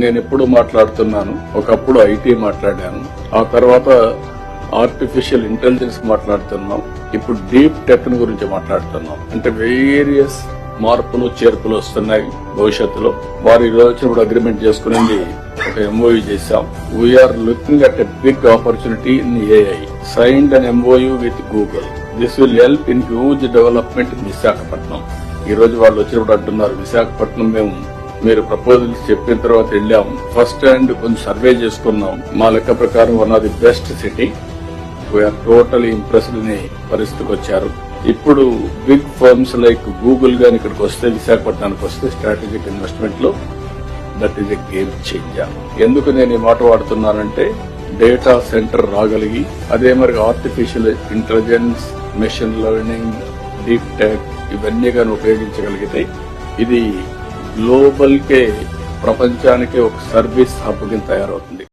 నేను ఎప్పుడు మాట్లాడుతున్నాను. ఒకప్పుడు ఐటీ మాట్లాడాను, ఆ తర్వాత ఆర్టిఫిషియల్ ఇంటెలిజెన్స్ మాట్లాడుతున్నాం, ఇప్పుడు డీప్ టెక్ గురించి మాట్లాడుతున్నాం. అంటే వేరియస్ మార్పులు చేర్పులు వస్తున్నాయి భవిష్యత్తులో. వారి రోజు అగ్రిమెంట్ చేసుకుని ఒక ఎంఓయూ చేశాం. We're looking at a big opportunity in AI. Signed an MOU with Google. This will help in huge development in Visakhapatnam. ఈ రోజు వాళ్ళు వచ్చినప్పుడు అంటున్నారు, విశాఖపట్నం మీరు ప్రపోజల్స్ చెప్పిన తర్వాత వెళ్ళాం, ఫస్ట్ హ్యాండ్ కొంచెం సర్వే చేసుకున్నాం, మా లెక్క ప్రకారం one of the best city, we're totally impressed అనే పరిస్థితికి వచ్చారు. ఇప్పుడు బిగ్ ఫర్మ్స్ లైక్ గూగుల్ గాని ఇక్కడికి వస్తే, విశాఖపట్నానికి వస్తే స్ట్రాటజిక్ ఇన్వెస్ట్మెంట్ లో that is a game changer. ఎందుకు నేను ఈ మాట వాడుతున్నానంటే, డేటా సెంటర్ రాగలిగి అదే మరి artificial intelligence, machine learning, deep tech ఇవన్నీ కానీ ఉపయోగించగలిగితే ఇది గ్లోబల్ కే, ప్రపంచానికే ఒక సర్వీస్ హబ్ కింద తయారవుతుంది.